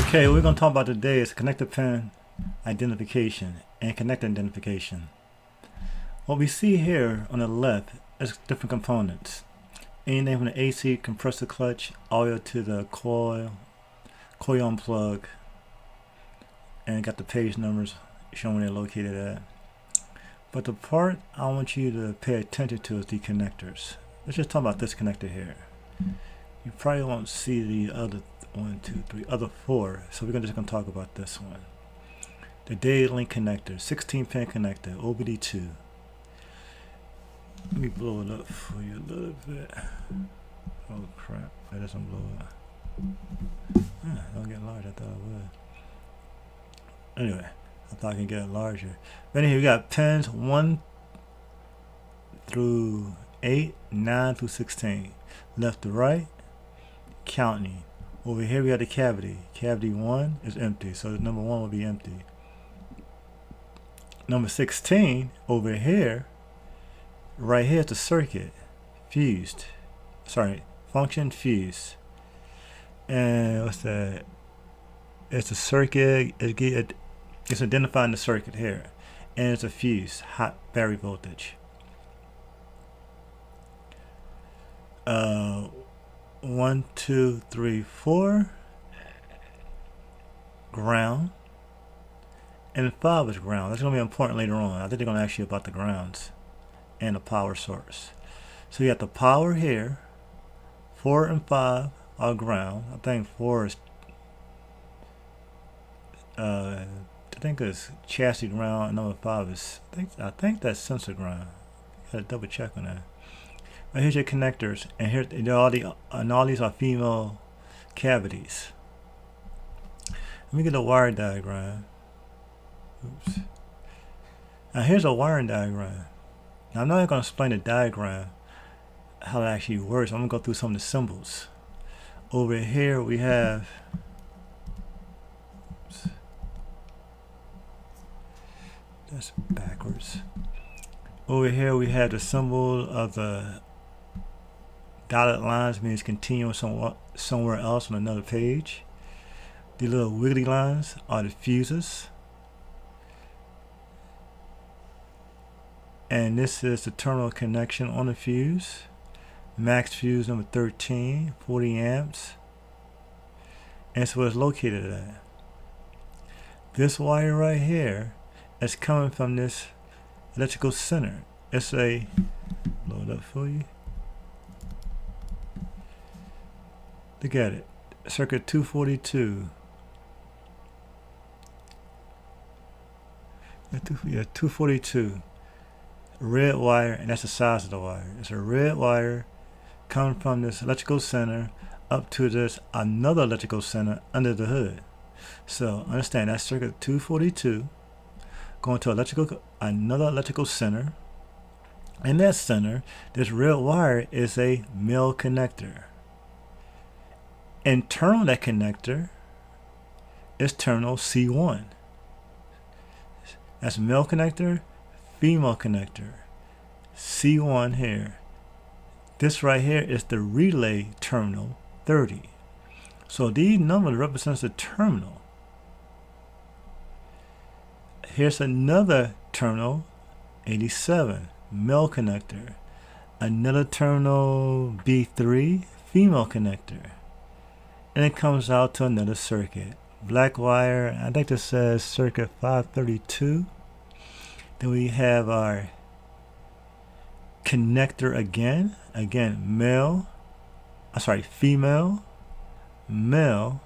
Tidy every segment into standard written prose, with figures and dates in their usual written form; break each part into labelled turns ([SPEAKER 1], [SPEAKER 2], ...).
[SPEAKER 1] Okay, what we're going to talk about today is connector pin identification and connector identification. What we see here on the left is different components. Anything from the AC compressor clutch all the way to the coil on plug, and got the page numbers showing where they're located at. But the part I want you to pay attention to is the connectors. Let's just talk about this connector here. You probably won't see the other other four, so we're just going to talk about this one. The data link connector, 16 pin connector, OBD2. Let me blow it up for you a little bit. Oh crap, that doesn't blow up. Don't get large, I thought I would. Anyway, I thought I could get it larger. But anyway, we got pins 1 through 8, 9 through 16. Left to right, counting. Over here we got the cavity. Cavity 1 is empty, so number 1 will be empty. Number 16 over here, right here is the circuit, fused. Sorry, function fused. And what's that? It's a circuit. It's identifying the circuit here, and it's a fuse, hot battery voltage. 1, 2, 3, 4, ground, and 5 is ground. That's going to be important later on. I think they're going to ask you about the grounds and the power source. So you got the power here. 4 and 5 are ground. I think 4 is I think it's chassis ground, and number 5 is I think that's sensor ground. Gotta double check on that. But here's your connectors, and here all these are female cavities. Let me get a wire diagram. Oops. Now here's a wiring diagram. Now I'm not going to explain the diagram, how it actually works. I'm going to go through some of the symbols. Over here we have that's backwards. Over here we have the symbol of the dotted lines, means continuing somewhere else on another page. The little wiggly lines are the fuses. And this is the terminal connection on the fuse. Max fuse number 13, 40 amps. And so it's located at. This wire right here is coming from this electrical center. It's a, blow it up for you. Look at it. Circuit 242. Yeah, 242. Red wire, and that's the size of the wire. It's a red wire coming from this electrical center up to this another electrical center under the hood. So understand that's circuit 242 going to another electrical center. In that center, this red wire is a male connector. Internal that connector is terminal C1. That's male connector, female connector. C1 here. This right here is the relay terminal 30. So these numbers represents the terminal. Here's another terminal 87, male connector. Another terminal B3, female connector. And it comes out to another circuit. Black wire, I think this says circuit 532. Then we have our connector again. Female, male,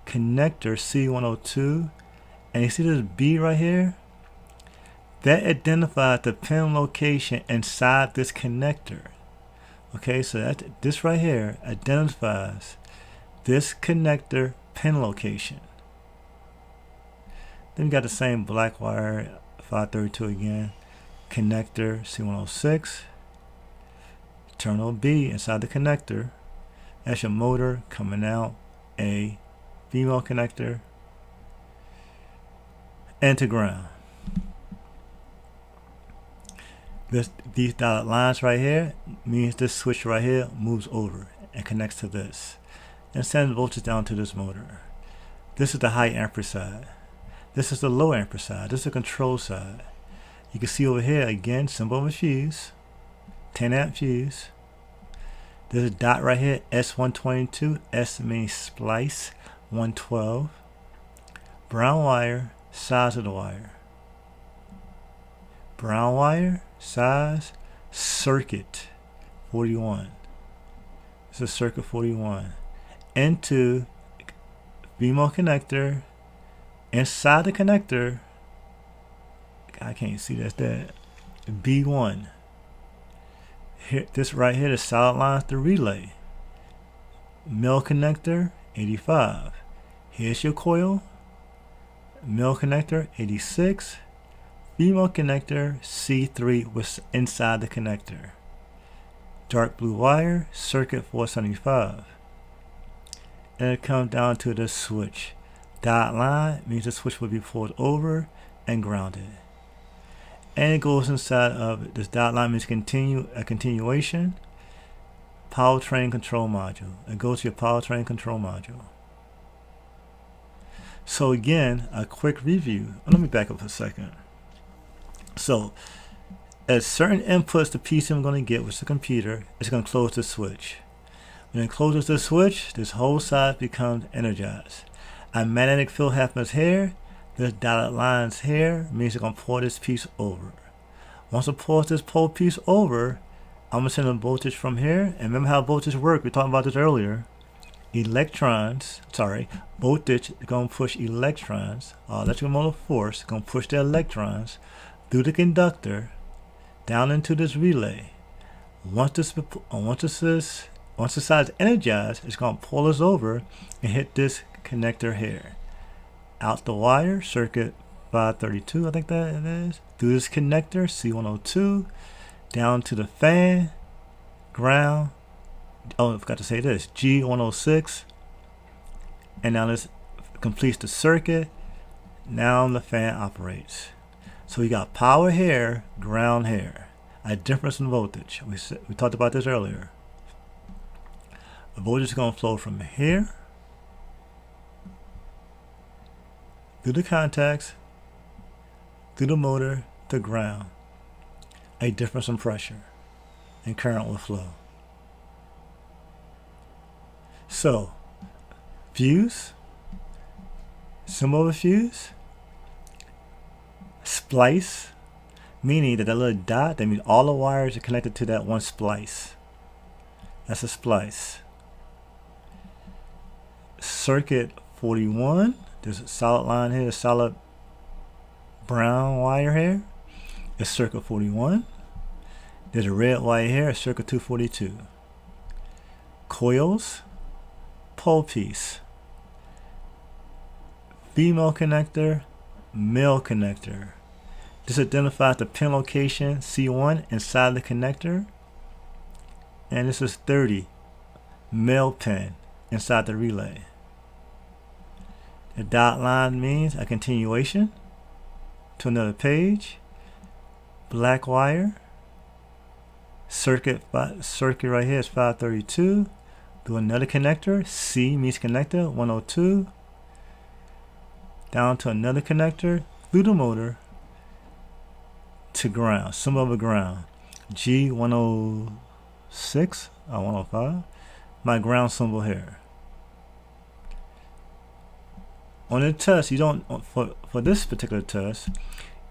[SPEAKER 1] connector C102. And you see this B right here? That identifies the pin location inside this connector. Okay, so this right here identifies this connector pin location. Then we got the same black wire, 532 again, connector C106, terminal B inside the connector. That's your motor coming out, a female connector, and to ground. These dotted lines right here means this switch right here moves over and connects to this and sends voltage down to this motor. This is the high amperage side. This is the low amperage side. This is the control side. You can see over here again, symbol of a fuse, 10 amp fuse. There's a dot right here, S122, S means splice, 112. Brown wire, size of the wire. Brown wire, size, circuit, 41. This is circuit 41. Into BMO connector. Inside the connector, I can't see that. B1. Here, this right here, the solid line is the relay. Male connector, 85. Here's your coil. Male connector, 86. Female connector, C3 was inside the connector. Dark blue wire, circuit 475. And it comes down to the switch. Dot line means the switch will be pulled over and grounded. And it goes inside of it. This dot line means a continuation. Powertrain control module. It goes to your powertrain control module. So again, a quick review. Let me back up for a second. So at certain inputs the PC I'm going to get, which is the computer, it's going to close the switch. When it closes the switch, this whole side becomes energized. A magnetic field happens here. This dotted lines here means it's going to pull this piece over. Once it pulls this pole piece over, I'm going to send a voltage from here. And remember how voltage works? We talked about this earlier. Voltage is going to push electrons, electrical motive force, going to push the electrons through the conductor down into this relay. Once the side is energized, it's going to pull us over and hit this connector here. Out the wire, circuit 532, I think that it is. Through this connector, C102, down to the fan, ground. Oh, I forgot to say this, G106. And now this completes the circuit. Now the fan operates. So we got power here, ground here. A difference in voltage. We talked about this earlier. The voltage is going to flow from here through the contacts, through the motor to ground. A difference in pressure and current will flow. So, fuse, symbol of a fuse, splice, meaning that little dot, that means all the wires are connected to that one splice. That's a splice. Circuit 41, there's a solid line here, a solid brown wire here. It's circuit 41. There's a red wire here, it's circuit 242. Coils, pole piece. Female connector, male connector. This identifies the pin location C1 inside the connector. And this is 30, male pin inside the relay. The dot line means a continuation to another page. Black wire. Circuit right here is 532. Do another connector. C means connector, 102. Down to another connector through the motor to ground. Symbol of a ground. G106 or 105. My ground symbol here. On the test, you don't, for this particular test,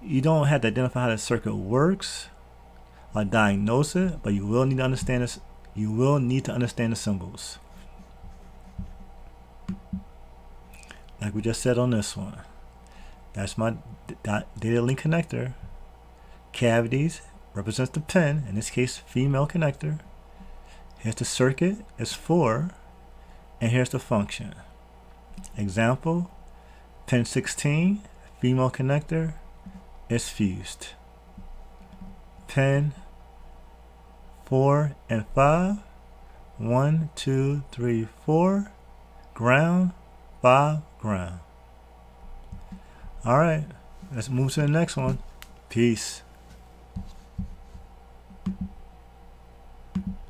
[SPEAKER 1] you don't have to identify how the circuit works or diagnose it, but you will need to understand this. You will need to understand the symbols. Like we just said on this one. That's my data link connector. Cavities represents the pin, in this case female connector. Here's the circuit, it's 4, and here's the function. Example, pin 16, female connector, is fused. Pin 4 and 5, 1, 2, 3, 4, ground, 5, ground. Alright, let's move to the next one. Peace.